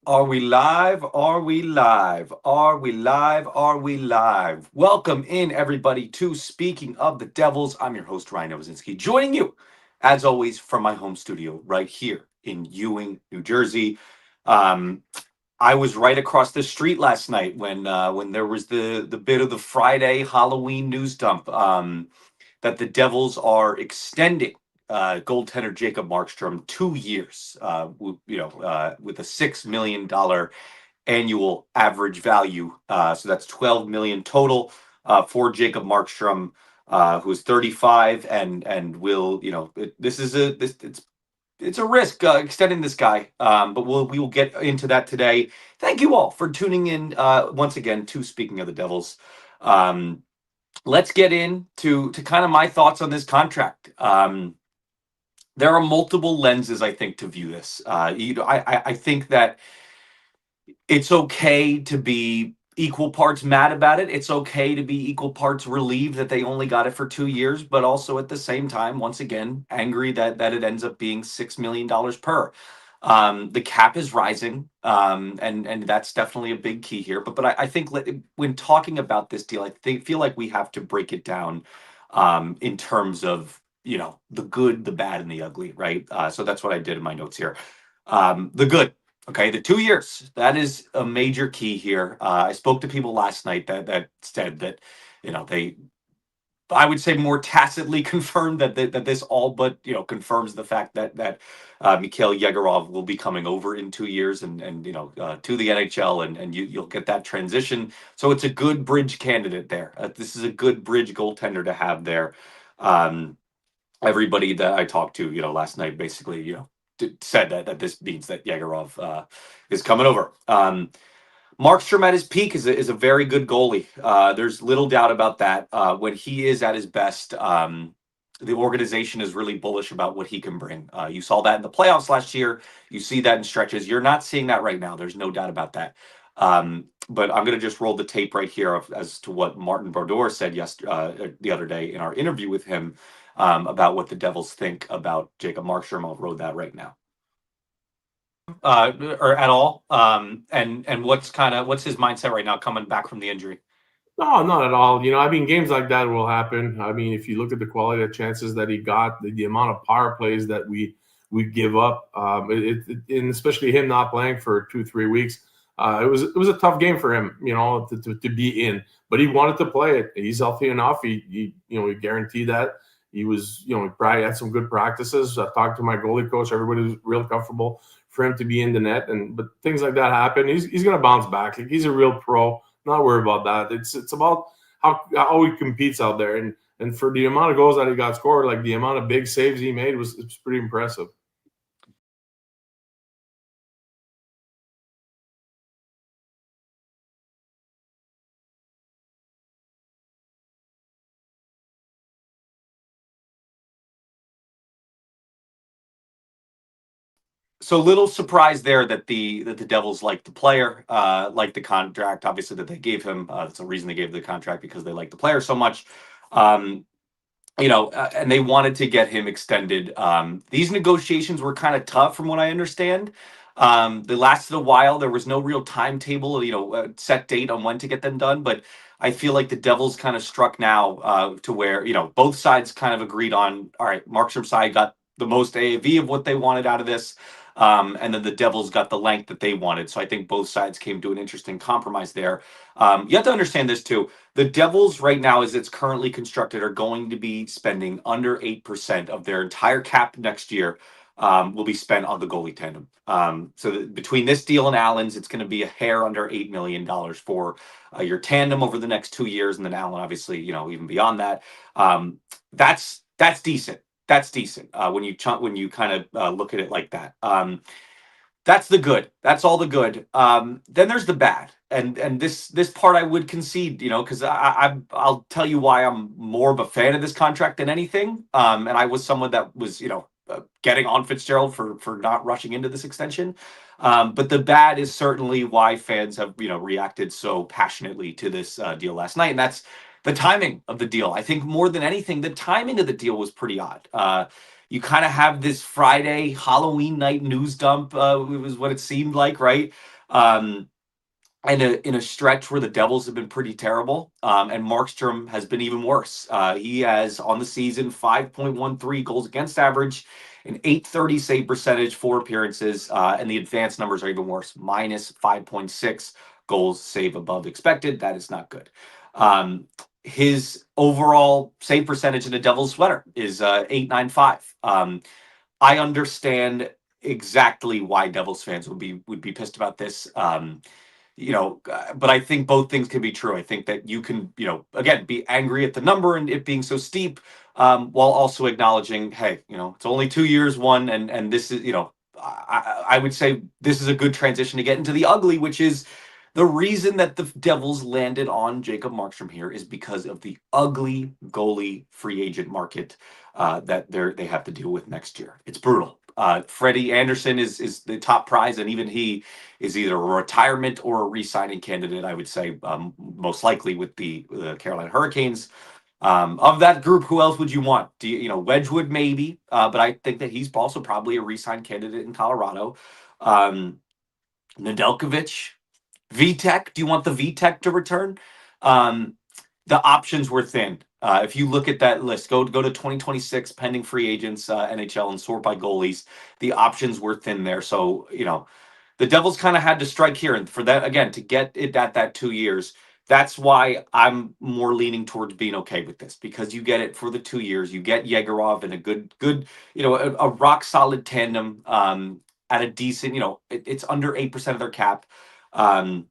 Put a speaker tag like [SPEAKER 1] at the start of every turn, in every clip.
[SPEAKER 1] Are we live? Are we live? Are we live? Are we live? Welcome in, everybody, to Speaking of the Devils. I'm your host, Ryan Novozinsky, joining you, as always, from my home studio right here in Ewing, New Jersey. Um, I was right across the street last night when there was the bit of the Friday Halloween news dump. That the Devils are extending goaltender Jacob Markstrom 2 years, with a $6 million annual average value. So that's 12 million total for Jacob Markstrom, who is 35 and will this is a this it's a risk extending this guy, but we will get into that today. Thank you all for tuning in once again to Speaking of the Devils. Um, let's get into kind of my thoughts on this contract. There are multiple lenses, I think, to view this. I think that it's okay to be equal parts mad about it. It's okay to be equal parts relieved that they only got it for 2 years, but also at the same time, once again, angry that it ends up being $6 million per. The cap is rising, and that's definitely a big key here. But I think when talking about this deal, feel like we have to break it down in terms of the good, the bad, and the ugly, right? So that's what I did in my notes here. The good. Okay, the 2 years, that is a major key here. I spoke to people last night that said that, they, I would say, more tacitly confirmed that this all but confirms the fact that Mikhail Yegorov will be coming over in 2 years and to the NHL, and you'll get that transition. So it's a good bridge candidate there. This is a good bridge goaltender to have there. Um, Everybody that I talked to, last night, basically, said that this means that Yegorov is coming over. Markstrom at his peak is a very good goalie. There's little doubt about that. When he is at his best, the organization is really bullish about what he can bring. You saw that in the playoffs last year. You see that in stretches. You're not seeing that right now. There's no doubt about that. But I'm going to just roll the tape right here as to what Martin Brodeur said the other day in our interview with him about what the Devils think about Jacob Markstrom. I'll roll that right now. Or at all. And what's his mindset right now coming back from the injury?
[SPEAKER 2] No, not at all. Games like that will happen. I mean, if you look at the quality of chances that he got, the amount of power plays that we give up, and especially him not playing for 2-3 weeks, it was a tough game for him, to be in. But he wanted to play it. He's healthy enough. He guaranteed that. He probably had some good practices. I talked to my goalie coach. Everybody was real comfortable for him to be in the net. But things like that happen. He's going to bounce back. Like, he's a real pro. Not worried about that. It's about how he competes out there, and for the amount of goals that he got scored, like the amount of big saves he made was pretty impressive.
[SPEAKER 1] So little surprise there that the Devils like the player, like the contract, obviously, that they gave him. That's the reason they gave the contract, because they like the player so much. Um, and they wanted to get him extended. These negotiations were kind of tough, from what I understand. They lasted a while. There was no real timetable, set date on when to get them done. But I feel like the Devils kind of struck now to where both sides kind of agreed on. All right, Markstrom side got the most AAV of what they wanted out of this. And then the Devils got the length that they wanted. So I think both sides came to an interesting compromise there. You have to understand this too. The Devils right now, as it's currently constructed, are going to be spending under 8% of their entire cap next year. Will be spent on the goalie tandem. Between this deal and Allen's, it's going to be a hair under $8 million for your tandem over the next 2 years, and then Allen, obviously, even beyond that. That's decent. That's decent when you kind of look at it like that. That's the good. That's all the good. Then there's the bad, and this part I would concede, because I'll tell you why I'm more of a fan of this contract than anything. And I was someone that was getting on Fitzgerald for not rushing into this extension. But the bad is certainly why fans have reacted so passionately to this deal last night, and that's the timing of the deal. I think more than anything, the timing of the deal was pretty odd. You kind of have this Friday Halloween night news dump. It was what it seemed like, right? Um, and in a stretch where the Devils have been pretty terrible, and Markstrom has been even worse. He has on the season 5.13 goals against average, an 830 save percentage, 4 appearances, and the advanced numbers are even worse, minus 5.6 goals save above expected. That is not good. His overall save percentage in a Devils sweater is 895. I understand exactly why Devils fans would be pissed about this. But I think both things can be true. I think that you can, again, be angry at the number and it being so steep, while also acknowledging, hey, it's only 2 years, one, and this is, I would say this is a good transition to get into the ugly, which is the reason that the Devils landed on Jacob Markstrom here is because of the ugly goalie free agent market that they have to deal with next year. It's brutal. Freddie Anderson is the top prize, and even he is either a retirement or a re-signing candidate. I would say most likely with the Carolina Hurricanes. Of that group, who else would you want? Wedgwood maybe, but I think that he's also probably a re-sign candidate in Colorado. Um, Nedeljkovic, VTech. Do you want the VTech to return? Um, the options were thin. If you look at that list, go to 2026 pending free agents, NHL, and sort by goalies. The options were thin there. So the Devils kind of had to strike here, and for that again to get it at that 2 years. That's why I'm more leaning towards being okay with this because you get it for the 2 years. You get Yegorov and a good, a rock solid tandem at a decent, it's under 8% of their cap. Um,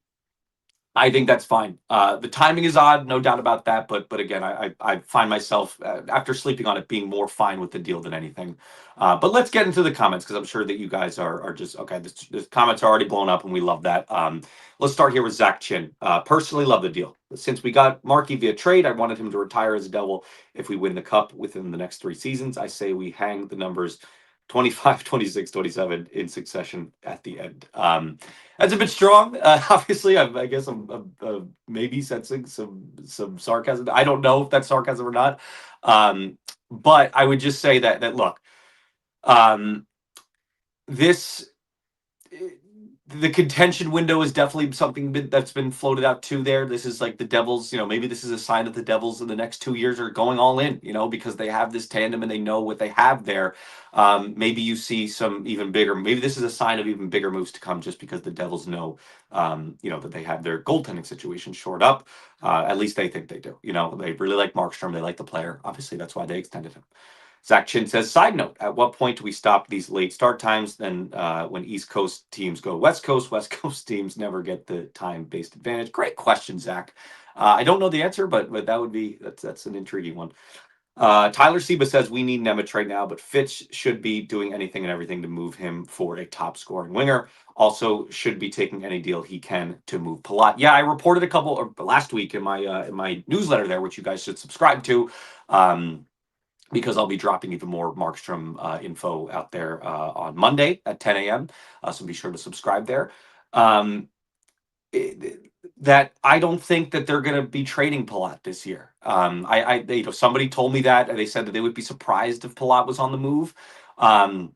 [SPEAKER 1] I think that's fine. The timing is odd, no doubt about that. But again, I find myself after sleeping on it being more fine with the deal than anything. But let's get into the comments because I'm sure that you guys are just okay. This comments are already blown up and we love that. Let's start here with Zach Chin. Personally, love the deal. Since we got Markey via trade, I wanted him to retire as a Devil if we win the cup within the next 3 seasons. I say we hang the numbers 25, 26, 27 in succession at the end. That's a bit strong. Obviously, I guess I'm maybe sensing some sarcasm. I don't know if that's sarcasm or not. But I would just say that look, um, this the contention window is definitely something that's been floated out too there. This is like the Devils, maybe this is a sign that the Devils in the next 2 years are going all in, because they have this tandem and they know what they have there. Maybe you see some even bigger, maybe this is a sign of even bigger moves to come just because the Devils know, that they have their goaltending situation shored up. At least they think they do. They really like Markstrom. They like the player. Obviously, that's why they extended him. Zach Chin says, side note, at what point do we stop these late start times? Then when East Coast teams go West Coast teams never get the time-based advantage. Great question, Zach. I don't know the answer, but that's an intriguing one. Tyler Seba says we need Nemeth right now, but Fitch should be doing anything and everything to move him for a top scoring winger. Also, should be taking any deal he can to move Palat. Yeah, I reported a couple last week in my newsletter there, which you guys should subscribe to. Because I'll be dropping even more Markstrom info out there on Monday at 10 a.m. So be sure to subscribe there. Um, that I don't think that they're going to be trading Palat this year. Somebody told me that, and they said that they would be surprised if Palat was on the move. And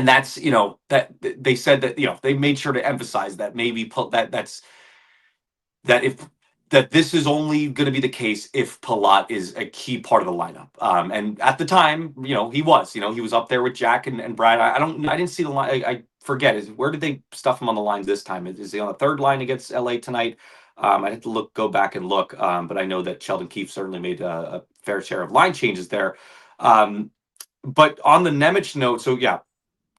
[SPEAKER 1] that's that they said that they made sure to emphasize that maybe that if that this is only going to be the case if Palat is a key part of the lineup. And at the time, he was up there with Jack and Brad. I didn't see the line. I forget. Where did they stuff him on the lines this time? Is he on the third line against LA tonight? I had to go back and look. But I know that Sheldon Keefe certainly made a fair share of line changes there. But on the Nemeth note, so yeah,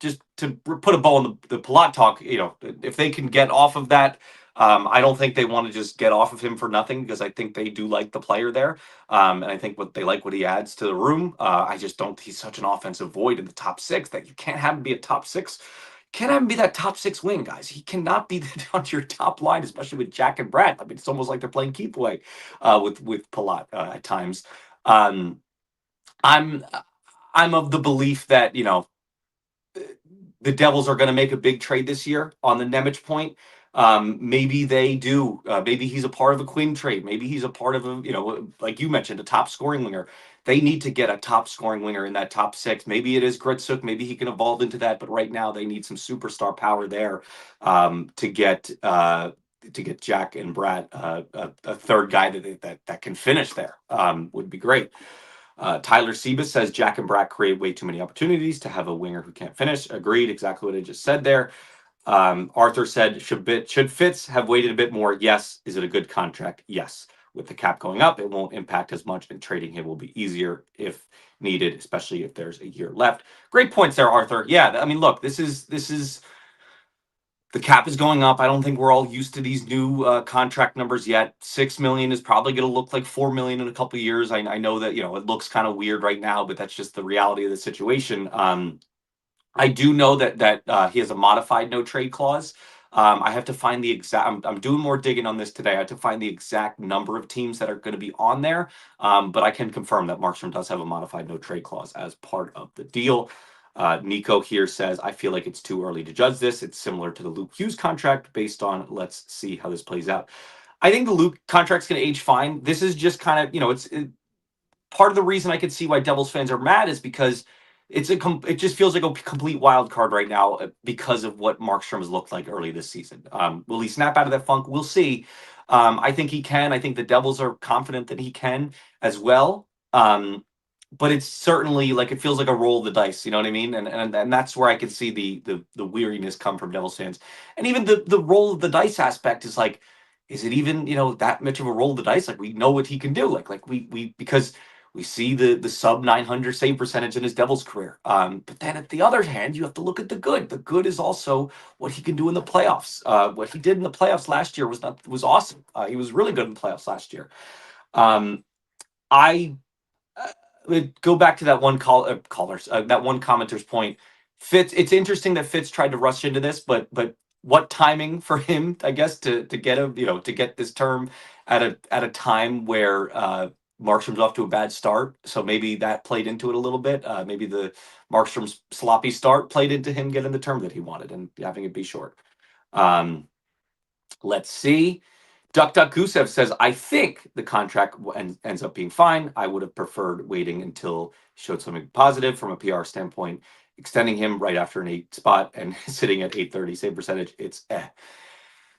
[SPEAKER 1] just to put a bow on the Palat talk, if they can get off of that, I don't think they want to just get off of him for nothing because I think they do like the player there, and I think they like what he adds to the room. I just don't. He's such an offensive void in the top six that you can't have him be a top six. Can't have him be that top six wing, guys. He cannot be on your top line, especially with Jack and Brad. I mean, it's almost like they're playing keep away with Palat at times. Um, I'm I'm of the belief that the Devils are going to make a big trade this year on the Nemeth point. Maybe they do. Maybe he's a part of a Quinn trade. Maybe he's a part of a, like you mentioned, a top scoring winger. They need to get a top scoring winger in that top six. Maybe it is Gritsuk. Maybe he can evolve into that. But right now, they need some superstar power there to get Jack and Brad a third guy that can finish there. Would be great. Tyler Sebas says Jack and Brack create way too many opportunities to have a winger who can't finish. Agreed. Exactly what I just said there. Arthur said, should Fitz have waited a bit more? Yes. Is it a good contract? Yes. With the cap going up, it won't impact as much, and trading him will be easier if needed, especially if there's a year left. Great points there, Arthur. Yeah, I mean, look, this is the cap is going up. I don't think we're all used to these new contract numbers yet. 6 million is probably going to look like 4 million in a couple of years. I know that it looks kind of weird right now, but that's just the reality of the situation. I do know that he has a modified no trade clause. I have to find the exact. I'm doing more digging on this today. I have to find the exact number of teams that are going to be on there. But I can confirm that Markstrom does have a modified no trade clause as part of the deal. Nico here says, I feel like it's too early to judge this. It's similar to the Luke Hughes contract based on let's see how this plays out. I think the Luke contract's going to age fine. This is just kind of, part of the reason I could see why Devils fans are mad is because it just feels like a complete wild card right now because of what Markstrom has looked like early this season. Will he snap out of that funk? We'll see. I think he can. I think the Devils are confident that he can as well. But it's certainly like it feels like a roll of the dice. You know what I mean? And that's where I can see the weariness come from Devils fans, and even the roll of the dice aspect is like, is it even that much of a roll of the dice? Like we know what he can do. Like we because we see the sub 900 save percentage in his Devils career. But then at the other hand, you have to look at the good. The good is also what he can do in the playoffs. What he did in the playoffs last year was awesome. He was really good in the playoffs last year. I go back to that one that one commenter's point. Fitz, it's interesting that Fitz tried to rush into this, but what timing for him, I guess, to get to get this term at a time where Markstrom's off to a bad start. So maybe that played into it a little bit. Maybe the Markstrom's sloppy start played into him getting the term that he wanted and having it be short. Let's see. Duck Duck Gusev says, I think the contract ends up being fine. I would have preferred waiting until he showed something positive from a PR standpoint. Extending him right after an 8 spot and sitting at 830 save percentage, it's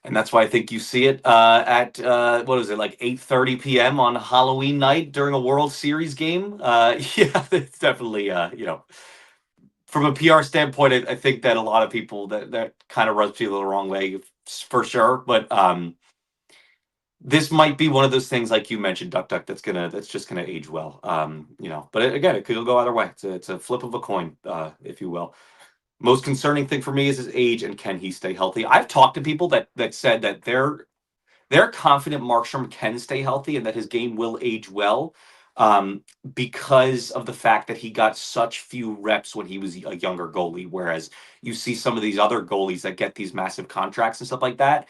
[SPEAKER 1] And that's why I think you see it at what is it, like 8:30 p.m. on Halloween night during a World Series game. Yeah, it's definitely from a PR standpoint, I think that a lot of people that kind of rubs people the wrong way for sure. But this might be one of those things, like you mentioned, Duck Duck, that's just gonna age well. But again, it could go either way. It's a flip of a coin, if you will. Most concerning thing for me is his age and can he stay healthy. I've talked to people that said that they're confident Markstrom can stay healthy and that his game will age well, because of the fact that he got such few reps when he was a younger goalie. Whereas you see some of these other goalies that get these massive contracts and stuff like that,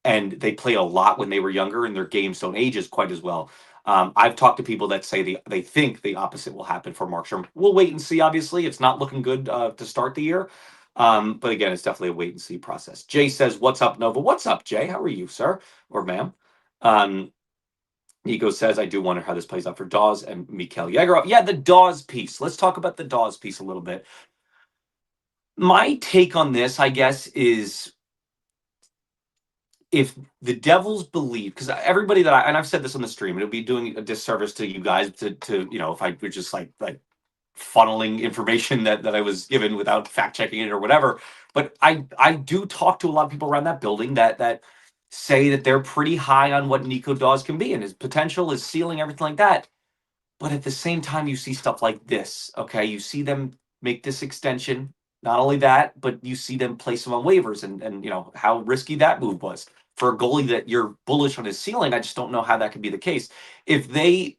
[SPEAKER 1] and they play a lot when they were younger and their games don't age as quite as well. I've talked to people that say they think the opposite will happen for Markstrom. We'll wait and see. Obviously, it's not looking good to start the year. But again, it's definitely a wait and see process. Jay says, "What's up, Nova? What's up, Jay? How are you, sir or ma'am?" Nico says, "I do wonder how this plays out for Dawes and Mikhail Yegorov." Yeah, the Dawes piece. Let's talk about the Dawes piece a little bit. My take on this, I guess, is if the Devils believe, because everybody and I've said this on the stream, it'll be doing a disservice to you guys to if I were just like funneling information that I was given without fact checking it or whatever. But I do talk to a lot of people around that building that say that they're pretty high on what Nico Dawes can be and his potential, his ceiling, everything like that. But at the same time, you see stuff like this. Okay, you see them make this extension. Not only that, but you see them place him on waivers, and how risky that move was for a goalie that you're bullish on his ceiling. I just don't know how that could be the case. If they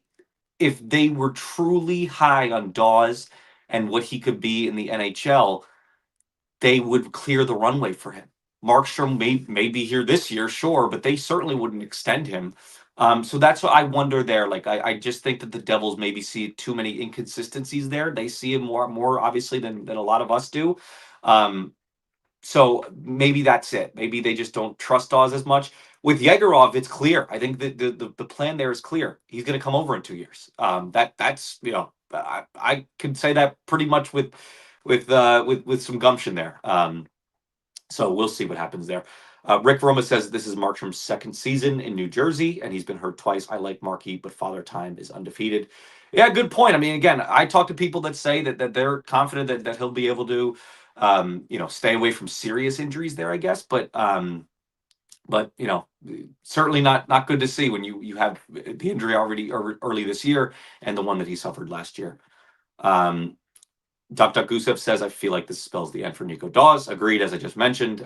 [SPEAKER 1] were truly high on Dawes and what he could be in the NHL, they would clear the runway for him. Markstrom may be here this year, sure, but they certainly wouldn't extend him. So that's what I wonder there. Like I just think that the Devils maybe see too many inconsistencies there. They see it more obviously than a lot of us do. Um, So maybe that's it. Maybe they just don't trust Dawes as much. With Yegorov, it's clear. I think that the plan there is clear. He's going to come over in 2 years. That's I can say that pretty much with some gumption there. So we'll see what happens there. Rick Roma says this is Markstrom's second season in New Jersey, and he's been hurt twice. I like Markey, but Father Time is undefeated. Yeah, good point. I mean, again, I talk to people that say that they're confident that he'll be able to, stay away from serious injuries there, I guess. But certainly not good to see when you have the injury already early this year and the one that he suffered last year. Um, Dr. Gusev says, I feel like this spells the end for Nico Dawes. Agreed, as I just mentioned.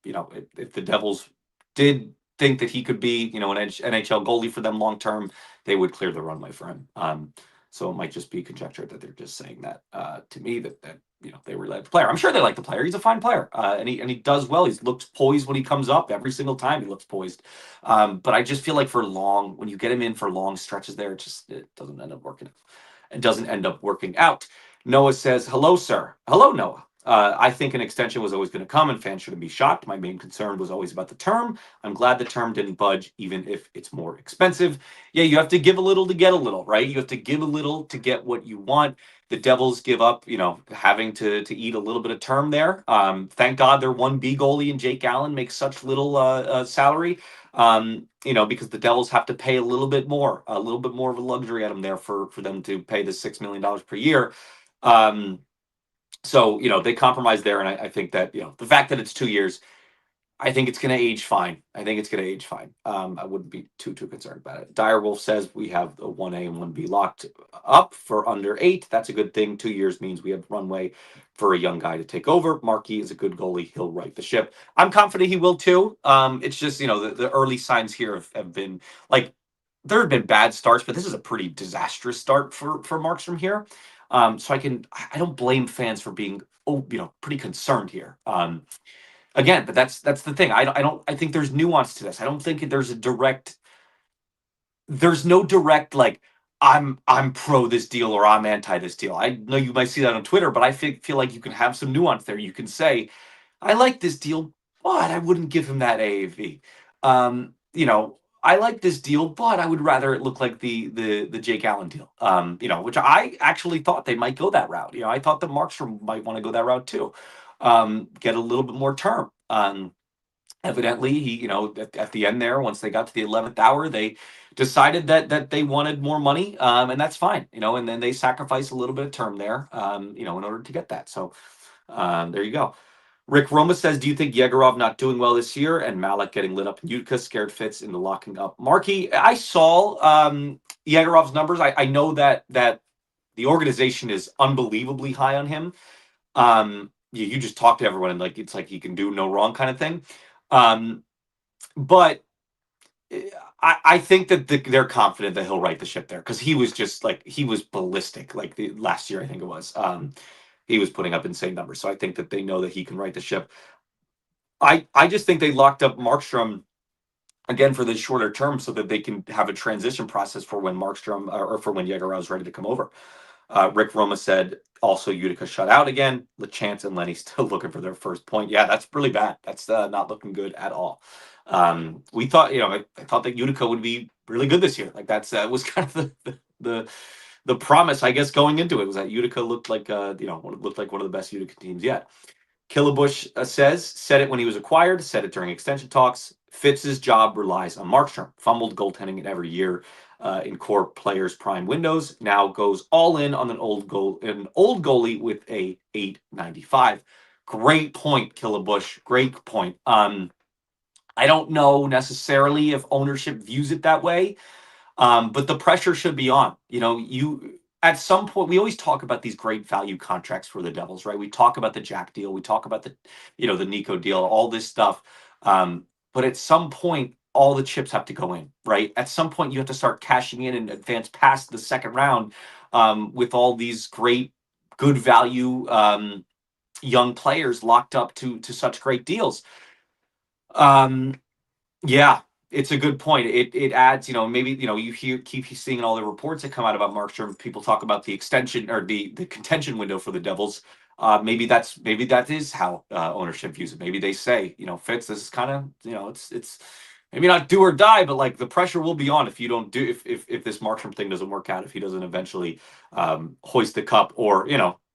[SPEAKER 1] If the Devils did think that he could be, an NHL goalie for them long term, they would clear the runway for him. So it might just be conjecture that they're just saying that to me that they really like the player. I'm sure they like the player. He's a fine player, and he does well. He looks poised when he comes up every single time. He looks poised, but I just feel like when you get him in for long stretches, there it doesn't end up working. It doesn't end up working out. Noah says, hello, sir. Hello, Noah. I think an extension was always going to come and fans shouldn't be shocked. My main concern was always about the term. I'm glad the term didn't budge, even if it's more expensive. Yeah, you have to give a little to get a little, right? You have to give a little to get what you want. The Devils give up, having to eat a little bit of term there. Thank God their 1B goalie and Jake Allen makes such little salary. Because the Devils have to pay a little bit more of a luxury item there for them to pay the $6 million per year. So they compromise there, and I think that the fact that it's 2 years, I think it's going to age fine. I wouldn't be too concerned about it. Direwolf says we have the 1A and 1B locked up for under 8. That's a good thing. 2 years means we have runway for a young guy to take over. Markey is a good goalie. He'll right the ship. I'm confident he will too. It's just the early signs here have been like there have been bad starts, but this is a pretty disastrous start for Markstrom here. So I don't blame fans for being pretty concerned here. Again, but that's the thing. I think there's nuance to this. I don't think there's no direct like I'm pro this deal or I'm anti this deal. I know you might see that on Twitter, but I feel like you can have some nuance there. You can say I like this deal, but I wouldn't give him that AAV. I like this deal, but I would rather it look like the Jake Allen deal. Which I actually thought they might go that route. I thought that Markstrom might want to go that route too. Get a little bit more term. Evidently, he, at the end there, once they got to the 11th hour, they decided that they wanted more money, and that's fine. And then they sacrificed a little bit of term there, in order to get that. So there you go. Rick Roma says, do you think Yegorov not doing well this year and Malik getting lit up in Utica scared fits into locking up Markey? I saw Yegorov's numbers. I know that the organization is unbelievably high on him. You just talk to everyone and it's like he can do no wrong kind of thing. But I think that they're confident that he'll right the ship there because he was just he was ballistic the last year I think it was. He was putting up insane numbers, so I think that they know that he can right the ship. I just think they locked up Markstrom again for the shorter term so that they can have a transition process for when Markstrom or for when Yegorov is ready to come over. Rick Roma said also Utica shut out again. LeChance and Lenny still looking for their first point. Yeah, that's really bad. That's not looking good at all. We thought, I thought that Utica would be really good this year. That's was kind of the promise, I guess, going into it was that Utica looked like looked like one of the best Utica teams yet. Killabush said it when he was acquired, said it during extension talks. Fitz's job relies on Markstrom. Fumbled goaltending in every year in core players' prime windows. Now goes all in on an old goalie with a 895. Great point, Killabush. Great point. I don't know necessarily if ownership views it that way, but the pressure should be on. You at some point we always talk about these great value contracts for the Devils, right? We talk about the Jack deal, we talk about the Nico deal, all this stuff. But at some point, all the chips have to go in, right? At some point, you have to start cashing in and advance past the second round with all these great, good value young players locked up to such great deals. Yeah, it's a good point. It adds, maybe you keep seeing in all the reports that come out about Markstrom. People talk about the extension or the contention window for the Devils. maybe that is how ownership views it. Maybe they say, Fitz, this is kind of, it's maybe not do or die, but like the pressure will be on if you don't do if this Markstrom thing doesn't work out, if he doesn't eventually hoist the cup, or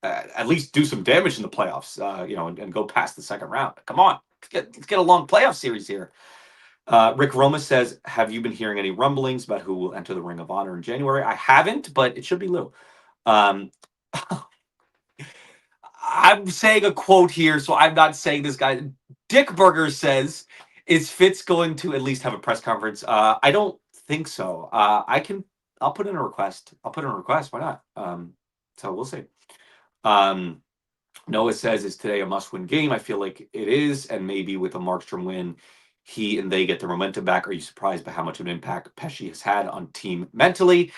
[SPEAKER 1] at least do some damage in the playoffs, and go past the second round. Come on, let's get a long playoff series here. Rick Roma says, have you been hearing any rumblings about who will enter the Ring of Honor in January? I haven't, but it should be Lou. Um, I'm saying a quote here, so I'm not saying this guy. Dick Burger says, is Fitz going to at least have a press conference? I don't think so. I'll put in a request. I'll put in a request. Why not? So we'll see. Um, Noah says, is today a must-win game? I feel like it is, and maybe with a Markstrom win, he and they get the momentum back. Are you surprised by how much of an impact Pesci has had on team mentally?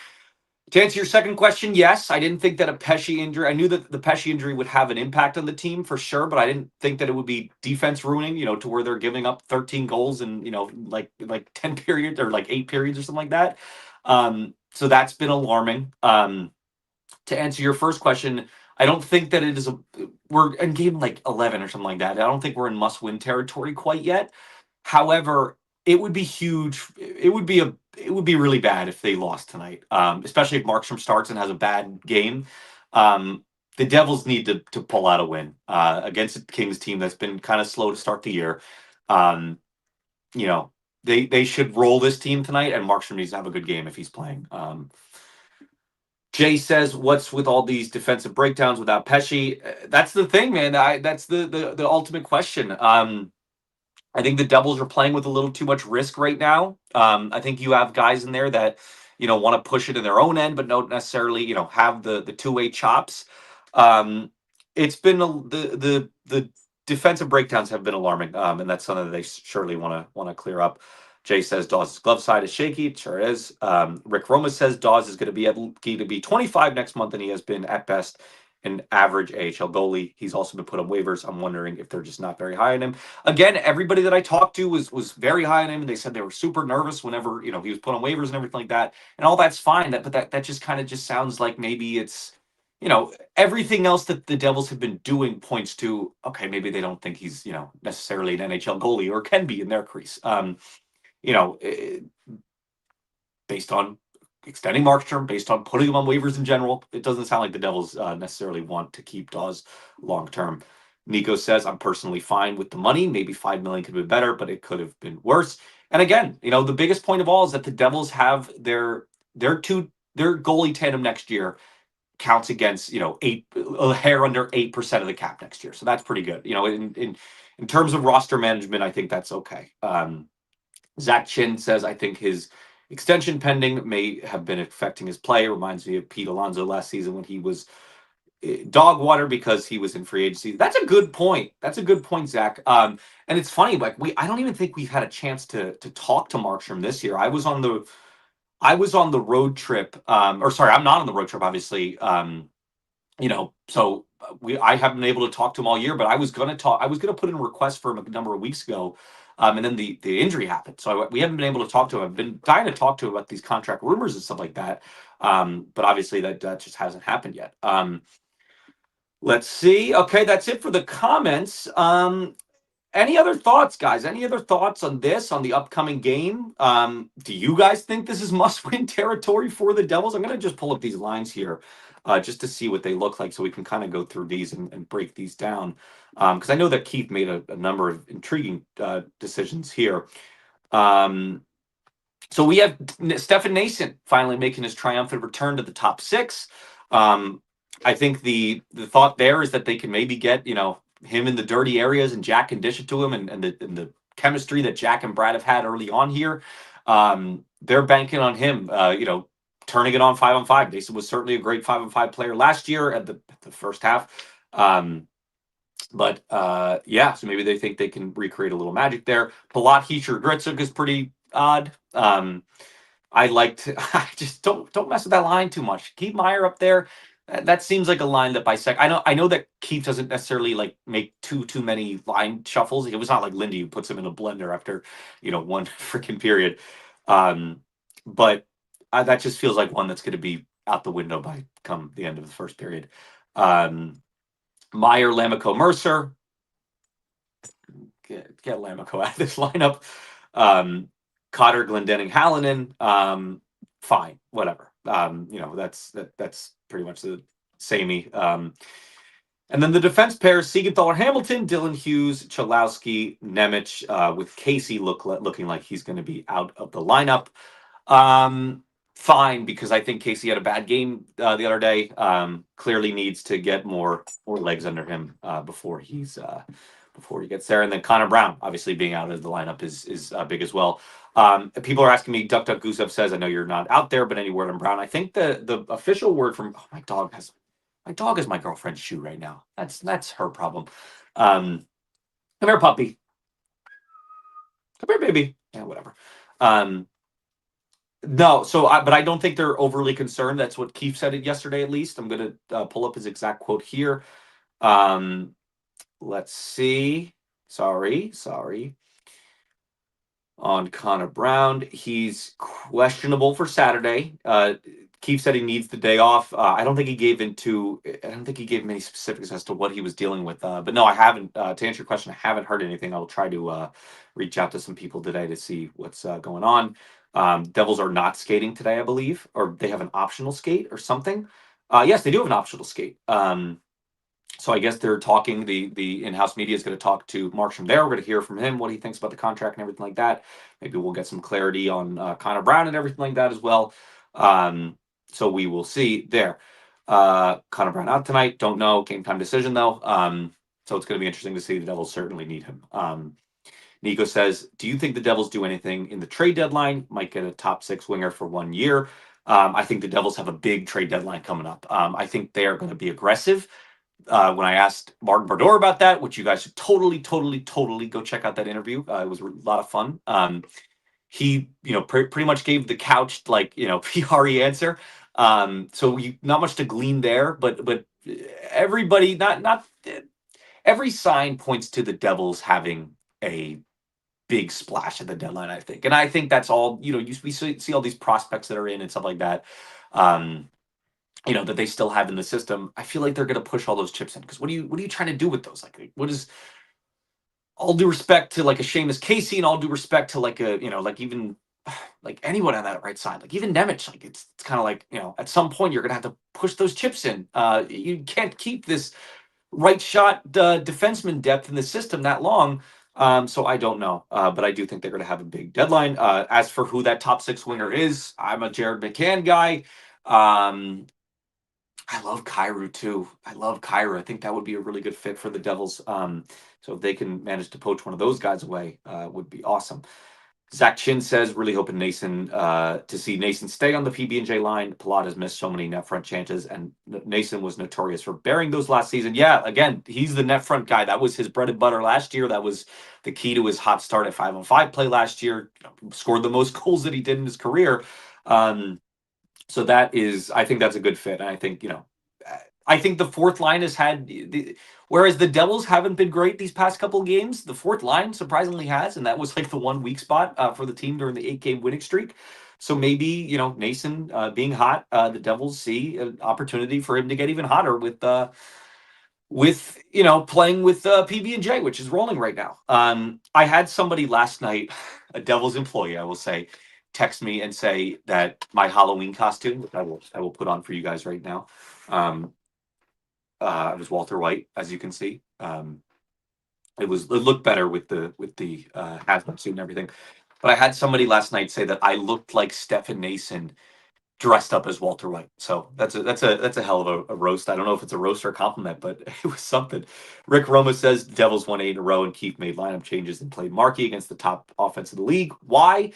[SPEAKER 1] To answer your second question, yes, I didn't think that a Pesci injury. I knew that the Pesci injury would have an impact on the team for sure, but I didn't think that it would be defense ruining. To where they're giving up 13 goals in like 10 periods or like 8 periods or something like that. So that's been alarming. To answer your first question, I don't think that it is we're in game like 11 or something like that. I don't think we're in must-win territory quite yet. However, it would be huge. It would be really bad if they lost tonight, especially if Markstrom starts and has a bad game. The Devils need to pull out a win against a Kings team that's been kind of slow to start the year. Um, they should roll this team tonight, and Markstrom needs to have a good game if he's playing. Jay says, "What's with all these defensive breakdowns without Pesci?" That's the thing, man. That's the ultimate question. I think the Devils are playing with a little too much risk right now. I think you have guys in there that want to push it in their own end, but don't necessarily have the two-way chops. It's been the defensive breakdowns have been alarming, and that's something that they surely want to clear up. Jay says Dawes' glove side is shaky. It sure is. Rick Roma says Dawes is going to be 25 next month, and he has been at best an average AHL goalie. He's also been put on waivers. I'm wondering if they're just not very high on him. Again, everybody that I talked to was very high on him, and they said they were super nervous whenever he was put on waivers and everything like that. And all that's fine. But that just kind of just sounds like maybe it's everything else that the Devils have been doing points to, okay, maybe they don't think he's necessarily an NHL goalie or can be in their crease. You know, based on extending Markstrom, based on putting him on waivers in general, it doesn't sound like the Devils necessarily want to keep Dawes long term. Nico says, I'm personally fine with the money. Maybe $5 million could have been better, but it could have been worse. And again, the biggest point of all is that the Devils have their goalie tandem next year counts against a hair under 8% of the cap next year. So that's pretty good. In terms of roster management, I think that's okay. Zach Chin says, I think his extension pending may have been affecting his play. It reminds me of Pete Alonso last season when he was dog water because he was in free agency. That's a good point. Zach. And it's funny, like I don't even think we've had a chance to talk to Markstrom this year. I was on the road trip, or sorry, I'm not on the road trip, obviously. So I haven't been able to talk to him all year, but I was gonna put in a request for him a number of weeks ago. And then the injury happened. So we haven't been able to talk to him. I've been dying to talk to him about these contract rumors and stuff like that. But obviously that just hasn't happened yet. Let's see. Okay, that's it for the comments. Any other thoughts, guys? Any other thoughts on the upcoming game? Do you guys think this is must-win territory for the Devils? I'm going to just pull up these lines here just to see what they look like so we can kind of go through these and break these down. Because I know that Keith made a number of intriguing decisions here. So we have Stefan Nason finally making his triumphant return to the top six. I think the thought there is that they can maybe get, him in the dirty areas and Jack can dish it to him and the chemistry that Jack and Brad have had early on here. They're banking on him, turning it on 5-on-5. Nason was certainly a great 5-on-5 player last year at the first half. So maybe they think they can recreate a little magic there. Palat Heischer Gritzuk is pretty odd. I just don't mess with that line too much. Keep Meyer up there. That seems like a line that bisect. I know that Keith doesn't necessarily make too many line shuffles. It was not like Lindy who puts him in a blender after one freaking period. But that just feels like one that's going to be out the window by come the end of the first period. Meyer, Lamico, Mercer. Get Lamico out of this lineup. Um, Cotter, Glendenning, Hallinan. Fine, whatever. That's pretty much the samey. And then the defense pair: Siegenthaler, Hamilton, Dylan Hughes, Chalowski, Nemec, with Casey looking like he's going to be out of the lineup. Um, Fine, because I think Casey had a bad game the other day. Clearly needs to get more legs under him before he gets there. And then Connor Brown, obviously being out of the lineup is big as well. People are asking me, Duck Duck Gusev says, I know you're not out there, but any word on Brown? I think the official word from my dog is my girlfriend's shoe right now. That's her problem. Come here, puppy. Come here, baby. Yeah, whatever. Um, no, but I don't think they're overly concerned. That's what Keefe said it yesterday, at least. I'm going to pull up his exact quote here. Um, let's see. Sorry. On Connor Brown, he's questionable for Saturday. Keefe said he needs the day off. I don't think he gave many specifics as to what he was dealing with. But no, I haven't. To answer your question, I haven't heard anything. I will try to reach out to some people today to see what's going on. Devils are not skating today, I believe, or they have an optional skate or something. Yes, they do have an optional skate. So I guess they're talking. The in-house media is going to talk to Markstrom there. We're going to hear from him what he thinks about the contract and everything like that. Maybe we'll get some clarity on Connor Brown and everything like that as well. So we will see there. Connor Brown out tonight. Don't know. Game time decision though. So it's going to be interesting to see. The Devils certainly need him. Nico says, do you think the Devils do anything in the trade deadline? Might get a top 6 winger for 1 year. I think the Devils have a big trade deadline coming up. I think they are going to be aggressive. When I asked Martin Brodeur about that, which you guys should totally go check out that interview. It was a lot of fun. He, pretty much gave the couched, PRE answer. So not much to glean there, but everybody, not every sign points to the Devils having a big splash at the deadline, I think. And I think that's all, we see all these prospects that are in and stuff like that. That they still have in the system. I feel like they're going to push all those chips in because what are you trying to do with those? Like, what is all due respect to like a Seamus Casey and all due respect to like a even like anyone on that right side, like even Nemec, like it's kind of like at some point you're going to have to push those chips in. You can't keep this right shot defenseman depth in the system that long. So I don't know, but I do think they're going to have a big deadline. As for who that top 6 winger is, I'm a Jared McCann guy. I love Kyrou too. I love Kyrou. I think that would be a really good fit for the Devils. So if they can manage to poach one of those guys away, would be awesome. Zach Chin says, really hoping to see Nason stay on the PB&J line. Palat has missed so many net front chances, and Nason was notorious for bearing those last season. Yeah, again, he's the net front guy. That was his bread and butter last year. That was the key to his hot start at 5-on-5 play last year. Scored the most goals that he did in his career. So I think that's a good fit. And I think, I think the fourth line has had whereas the Devils haven't been great these past couple of games, the fourth line surprisingly has, and that was like the one weak spot for the team during the 8-game winning streak. So maybe, Nason being hot, the Devils see an opportunity for him to get even hotter with playing with PB&J, which is rolling right now. I had somebody last night, a Devils employee, I will say, text me and say that my Halloween costume, which I will put on for you guys right now. It was Walter White, as you can see. It looked better with the hazmat suit and everything. But I had somebody last night say that I looked like Stefan Nason dressed up as Walter White. So that's a hell of a roast. I don't know if it's a roast or a compliment, but it was something. Rick Roma says Devils won 8 in a row and Keefe made lineup changes and played Markey against the top offense of the league. Why?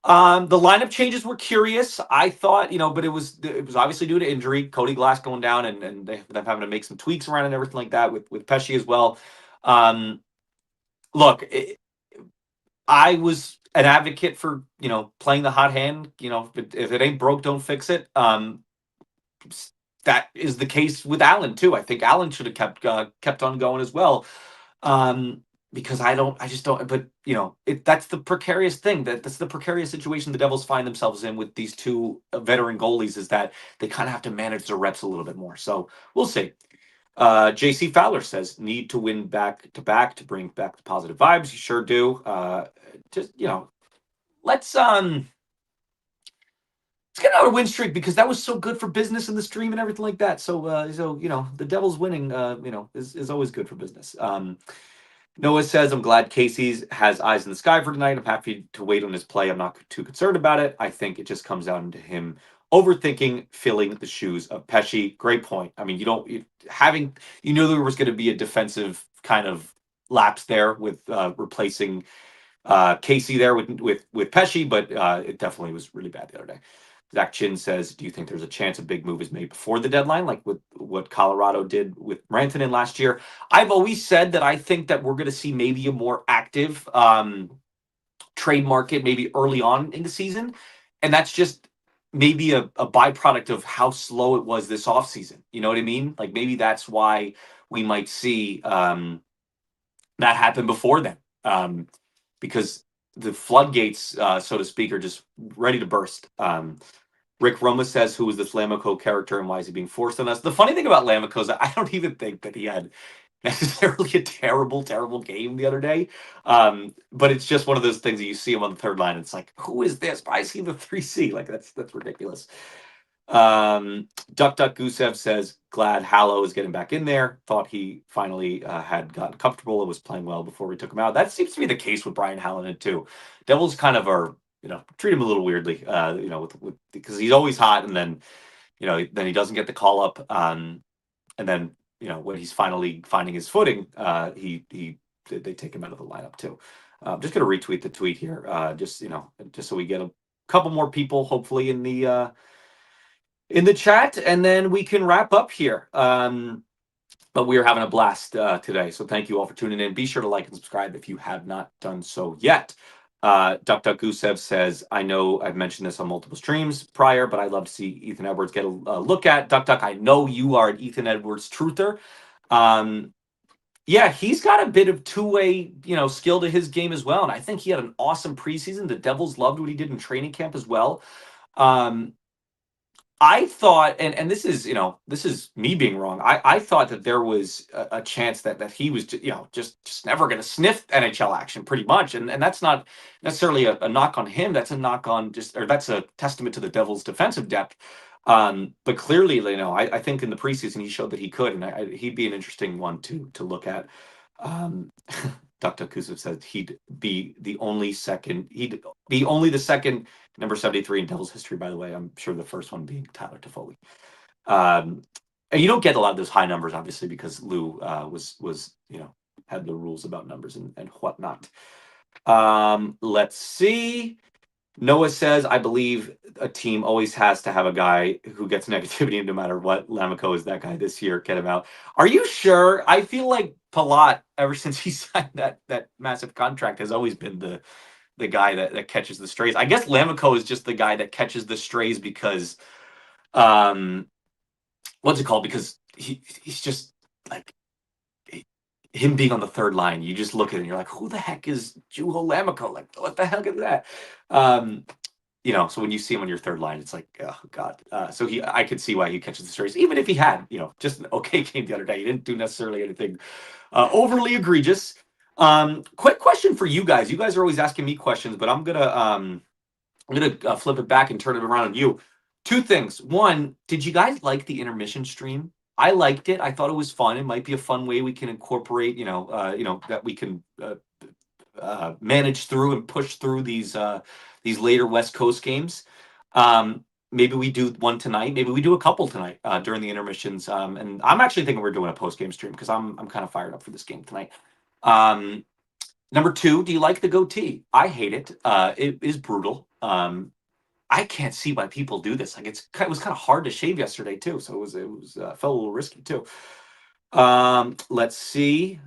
[SPEAKER 1] The lineup changes were curious. I thought, but it was obviously due to injury. Cody Glass going down and them having to make some tweaks around and everything like that with Pesci as well. Look, I was an advocate for playing the hot hand. If it ain't broke, don't fix it. That is the case with Allen too. I think Allen should have kept on going as well. Because I just don't. But that's the precarious thing. That's the precarious situation the Devils find themselves in with these two veteran goalies, is that they kind of have to manage their reps a little bit more. So we'll see. JC Fowler says, need to win back to back to bring back the positive vibes. You sure do. Just, let's let's get out a win streak because that was so good for business in the stream and everything like that. So the Devils winning, is always good for business. Noah says, I'm glad Casey's has eyes in the sky for tonight. I'm happy to wait on his play. I'm not too concerned about it. I think it just comes down to him overthinking filling the shoes of Pesci. Great point. I mean, you know there was going to be a defensive kind of lapse there with replacing Casey there with Pesci, but it definitely was really bad the other day. Zach Chin says, "Do you think there's a chance a big move is made before the deadline, like with what Colorado did with Rantanen last year?" I've always said that I think that we're going to see maybe a more active trade market maybe early on in the season, and that's just maybe a byproduct of how slow it was this offseason. You know what I mean? Like maybe that's why we might see that happen before then, because the floodgates, so to speak, are just ready to burst. Rick Roma says, "Who is this Lamico character and why is he being forced on us?" The funny thing about Lamico is that I don't even think that he had necessarily a terrible, terrible game the other day. But it's just one of those things that you see him on the third line. It's like, who is this? Why is he the 3C? Like that's ridiculous. Duck Gusev says, glad Hallow is getting back in there. Thought he finally had gotten comfortable and was playing well before we took him out. That seems to be the case with Brian Hallinan too. Devils kind of are, treat him a little weirdly, because he's always hot, and then, then he doesn't get the call up, and then, when he's finally finding his footing, they take him out of the lineup too. I'm just gonna retweet the tweet here, just so we get a couple more people, hopefully in the chat, and then we can wrap up here. But we are having a blast today, so thank you all for tuning in. Be sure to like and subscribe if you have not done so yet. Duck Gusev says, I know I've mentioned this on multiple streams prior, but I'd love to see Ethan Edwards get a look at. Duck, I know you are an Ethan Edwards truther. Yeah, he's got a bit of two-way, skill to his game as well, and I think he had an awesome preseason. The Devils loved what he did in training camp as well. I thought, and this is me being wrong. I thought that there was a chance that he was, just never going to sniff NHL action, pretty much, and that's not necessarily a knock on him. That's a knock on that's a testament to the Devils' defensive depth. But clearly, I think in the preseason he showed that he could, and he'd be an interesting one to look at. Dr. Kusev said he'd be only the second number 73 in Devils history, by the way. I'm sure the first one being Tyler Toffoli. And you don't get a lot of those high numbers, obviously, because Lou was had the rules about numbers and whatnot. Let's see. Noah says, I believe a team always has to have a guy who gets negativity no matter what. Lamico is that guy this year. Get him out. Are you sure? I feel like Palat, ever since he signed that massive contract, has always been the guy that catches the strays. I guess Lamico is just the guy that catches the strays because, what's it called? Because he's just like him being on the third line. You just look at it and you're like, who the heck is Juho Lamico? Like, what the heck is that? So when you see him on your third line, it's like, oh God. So I could see why he catches the strays, even if he had, just an okay game the other day. He didn't do necessarily anything overly egregious. Quick question for you guys. You guys are always asking me questions, but I'm gonna flip it back and turn it around on you. Two things. One, did you guys like the intermission stream? I liked it. I thought it was fun. It might be a fun way we can incorporate, that we can manage through and push through these later West Coast games. Maybe we do one tonight. Maybe we do a couple tonight during the intermissions. And I'm actually thinking we're doing a post game stream because I'm kind of fired up for this game tonight. Number two, do you like the goatee? I hate it. It is brutal. I can't see why people do this. Like it was kind of hard to shave yesterday too, so it was felt a little risky too. Let's see.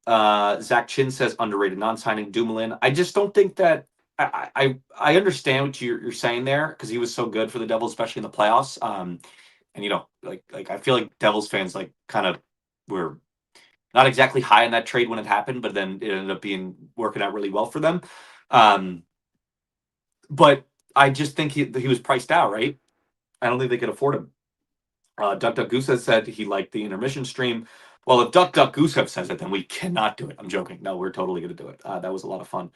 [SPEAKER 1] Zach Chin says underrated non-signing Dumoulin. I just don't think that I understand what you're saying there because he was so good for the Devils, especially in the playoffs. And like I feel like Devils fans like kind of were not exactly high on that trade when it happened, but then it ended up working out really well for them. But I just think he was priced out, right? I don't think they could afford him. Duck Duck Goose has said he liked the intermission stream. Well, if Duck Duck Goose says it, then we cannot do it. I'm joking. No, we're totally going to do it. That was a lot of fun.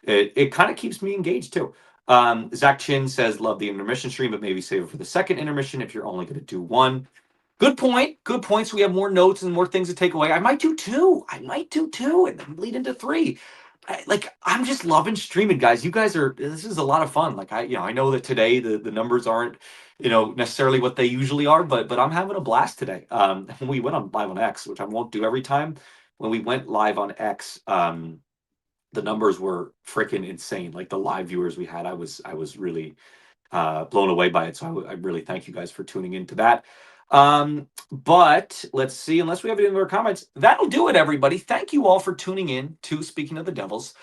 [SPEAKER 1] It kind of keeps me engaged too. Zach Chin says, love the intermission stream, but maybe save it for the second intermission if you're only going to do one. Good point. Good point. So we have more notes and more things to take away. I might do two. And then lead into three. I'm just loving streaming, guys. You guys are. This is a lot of fun. I know that today the numbers aren't, necessarily what they usually are, but I'm having a blast today. When we went on live on X, which I won't do every time, when we went live on X, the numbers were freaking insane. Like the live viewers we had, I was really blown away by it. So I really thank you guys for tuning into that. But let's see, unless we have any other comments, that'll do it, everybody. Thank you all for tuning in to Speaking of the Devils.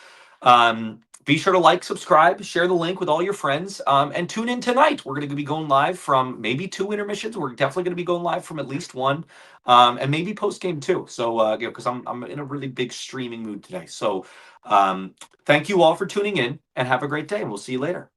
[SPEAKER 1] Be sure to like, subscribe, share the link with all your friends, and tune in tonight. We're going to be going live from maybe 2 intermissions. We're definitely going to be going live from at least 1, and maybe post game 2. So, because I'm in a really big streaming mood today. So, thank you all for tuning in, and have a great day. And we'll see you later.